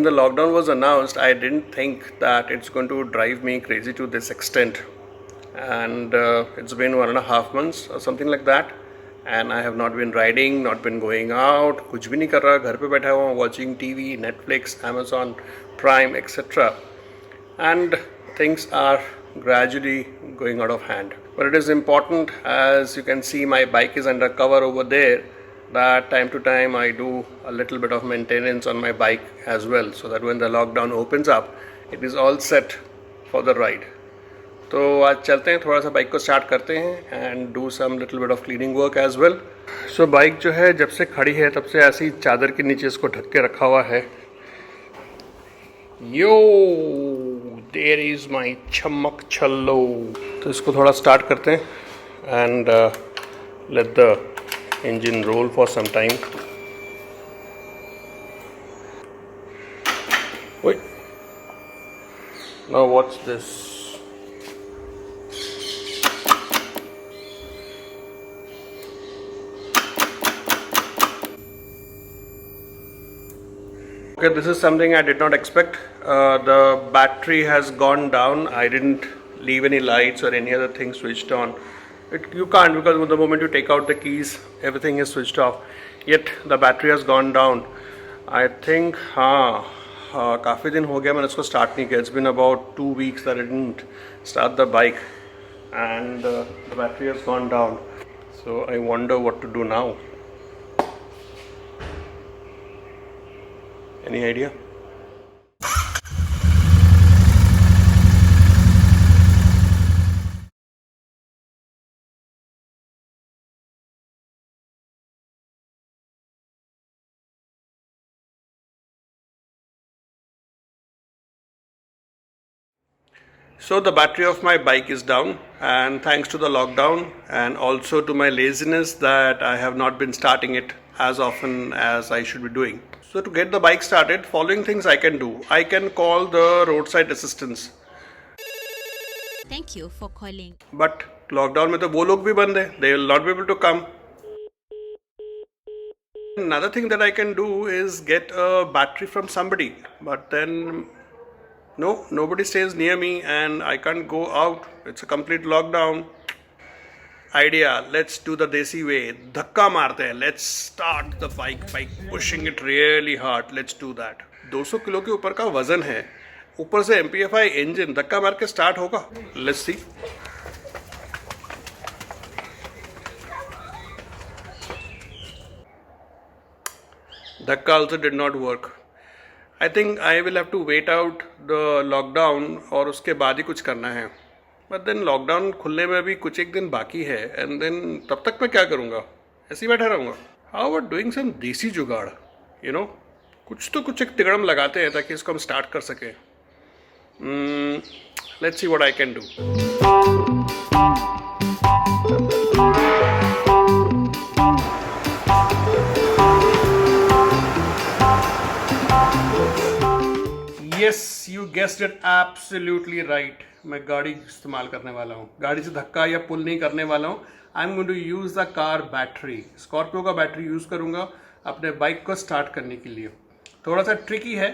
the lockdown was announced, I didn't think that it's going to drive me crazy to this extent. And it's been 1.5 months or something like that. And I have not been riding, not been going out, कुछ भी नहीं कर रहा, घर पे बैठा हुआ, watching TV, Netflix, Amazon Prime, etc. And things are gradually going out of hand. But it is important, as you can see my bike is under cover over there, that time to time I do a little bit of maintenance on my bike as well, so that when the lockdown opens up, it is all set for the ride. तो आज चलते हैं, थोड़ा सा bike को start करते हैं and do some little bit of cleaning work as well. So bike जो है जब से खड़ी है तब से ऐसी चादर के नीचे इसको ढक के रखा हुआ है. यो देयर इज माय चमक छल्लो. तो इसको थोड़ा स्टार्ट करते हैं and let the engine roll for some time. Wait, now what's this? Okay, this is something I did not expect. The battery has gone down. I didn't leave any lights or any other thing switched on. You can't, because the moment you take out the keys, everything is switched off. Yet the battery has gone down. I think काफ़ी दिन हो गया मैंने इसको start नहीं किया. It's been about 2 weeks that I didn't start the bike, and the battery has gone down. So I wonder what to do now. Any idea? So the battery of my bike is down, and thanks to the lockdown and also to my laziness that I have not been starting it as often as I should be doing. So to get the bike started, following things I can do. I can call the roadside assistance. Thank you for calling. But lockdown में तो वो लोग भी बंद है. They will not be able to come. Another thing that I can do is get a battery from somebody. But then no, nobody stays near me and I can't go out. It's a complete lockdown. Idea, let's do the desi way. धक्का मारते हैं. Let's start the bike by pushing it really hard. Let's do that. 200 kilo के ऊपर का वजन है, ऊपर से MPFI इंजन, धक्का मार के स्टार्ट होगा. Let's see. धक्का also did not work. I think I will have to wait out the lockdown और उसके बाद ही कुछ करना है. बट देन लॉकडाउन खुलने में भी कुछ एक दिन बाकी है, एंड देन तब तक मैं क्या करूँगा? ऐसे ही बैठा रहूँगा? हाउ अबाउट डूइंग सम देसी जुगाड़, यू नो, कुछ तो कुछ एक तिगड़म लगाते हैं ताकि इसको हम स्टार्ट कर सकें. Let's see what I can do. Yes, you guessed it absolutely right. मैं गाड़ी इस्तेमाल करने वाला हूँ. गाड़ी से धक्का या पुल नहीं करने वाला हूँ. I am going to use the car battery. Scorpio का बैटरी यूज़ करूँगा अपने बाइक को स्टार्ट करने के लिए. थोड़ा सा ट्रिकी है,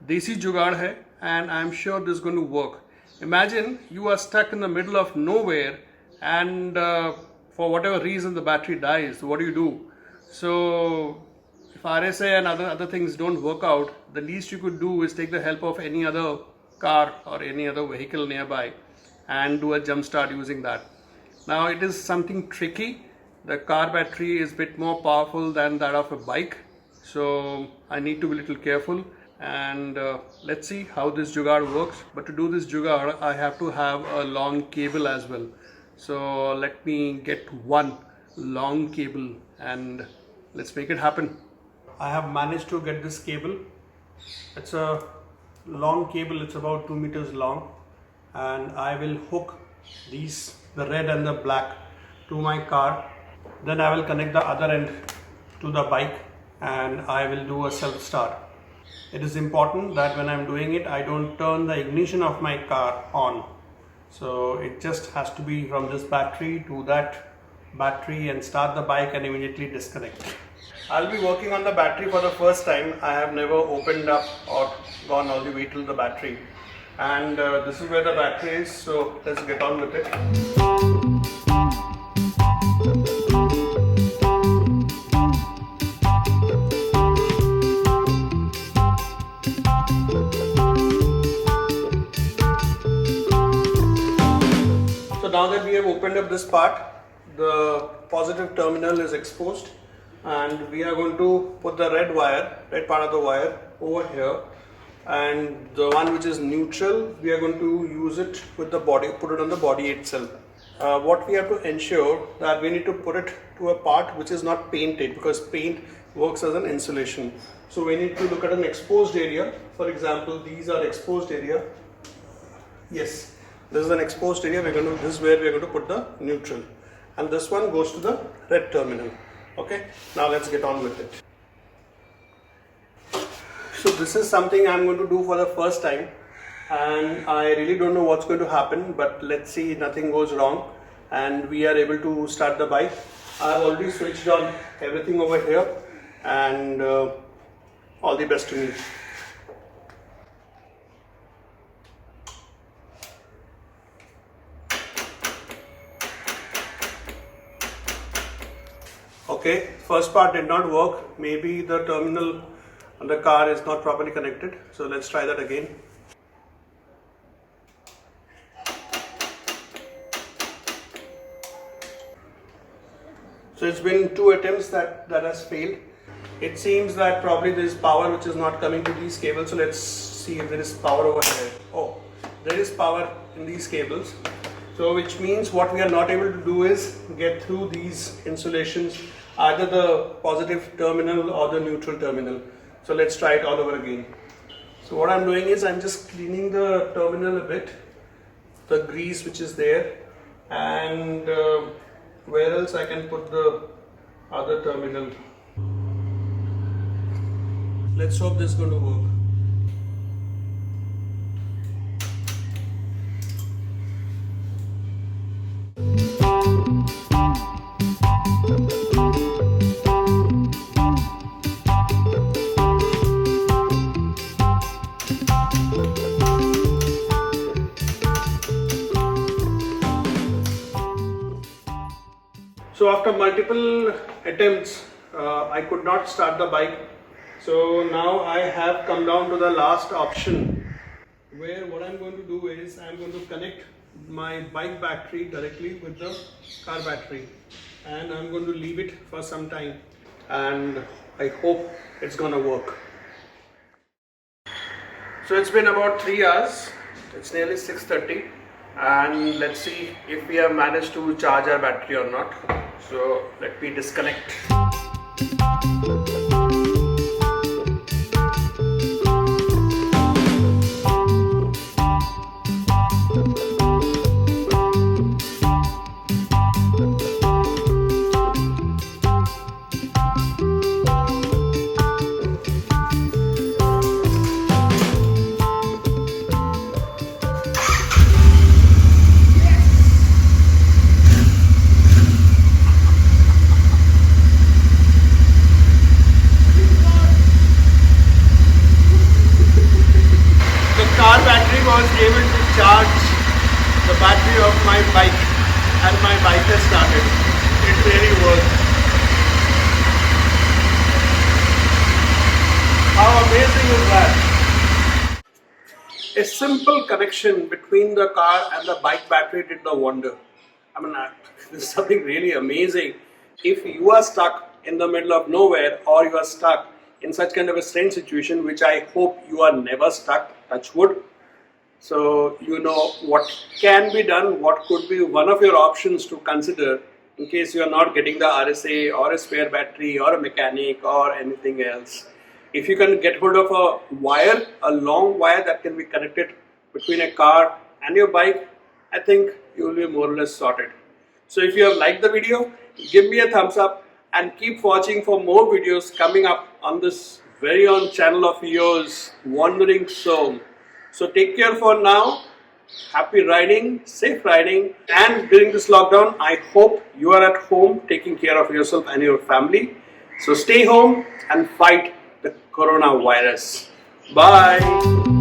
देसी जुगाड़ है, and I am sure this going to work. Imagine you are stuck in the middle of nowhere and for whatever reason the battery dies. What do you do? So if RSA and other things don't work out, the least you could do is take the help of any other car or any other vehicle nearby and do a jump start using that. Now it is something tricky. The car battery is a bit more powerful than that of a bike, so I need to be a little careful, and let's see how this jugaad works. But to do this jugaad I have to have a long cable as well. So let me get one long cable and let's make it happen. I have managed to get this cable. It's a long cable, it's about 2 meters long, and I will hook these, the red and the black, to my car. Then I will connect the other end to the bike and I will do a self start. It is important that when I'm doing it I don't turn the ignition of my car on. So it just has to be from this battery to that battery and start the bike and immediately disconnect. I'll be working on the battery for the first time. I have never opened up or gone all the way to the battery. And this is where the battery is, so let's get on with it. So now that we have opened up this part, the positive terminal is exposed, and we are going to put the red part of the wire over here, and the one which is neutral, we are going to use it with the body, put it on the body itself. What we have to ensure that we need to put it to a part which is not painted, because paint works as an insulation. So we need to look at an exposed area. For example, these are exposed area. Yes, this is an exposed area. This is where we are going to put the neutral, and this one goes to the red terminal. Okay, now let's get on with it. So this is something I'm going to do for the first time, and I really don't know what's going to happen, but let's see, nothing goes wrong and we are able to start the bike. I've already switched on everything over here, and all the best to me. Okay, first part did not work. Maybe the terminal on the car is not properly connected. So let's try that again. So it's been 2 attempts that has failed. It seems that probably there is power which is not coming to these cables. So let's see if there is power over here. Oh, there is power in these cables. So which means what we are not able to do is get through these insulations, either the positive terminal or the neutral terminal. So let's try it all over again. So what I'm doing is I'm just cleaning the terminal a bit, the grease which is there, and where else I can put the other terminal. Let's hope this is going to work. So after multiple attempts, I could not start the bike. So now I have come down to the last option, where what I'm going to do is I'm going to connect my bike battery directly with the car battery, and I'm going to leave it for some time, and I hope it's going to work. So it's been about 3 hours. It's nearly 6:30, and let's see if we have managed to charge our battery or not. So let me disconnect. Car battery was able to charge the battery of my bike, and my bike has started. It really worked. How amazing is that? A simple connection between the car and the bike battery did the wonder. I mean, this is something really amazing. If you are stuck in the middle of nowhere, or you are stuck in such kind of a strange situation, which I hope you are never stuck, touch wood. So you know what can be done, what could be one of your options to consider in case you are not getting the RSA or a spare battery or a mechanic or anything else. If you can get hold of a wire, a long wire that can be connected between a car and your bike, I think you will be more or less sorted. So if you have liked the video, give me a thumbs up and keep watching for more videos coming up on this very own channel of yours, Wandering Soul. So take care for now. Happy riding, safe riding, and during this lockdown, I hope you are at home taking care of yourself and your family. So stay home and fight the coronavirus. Bye.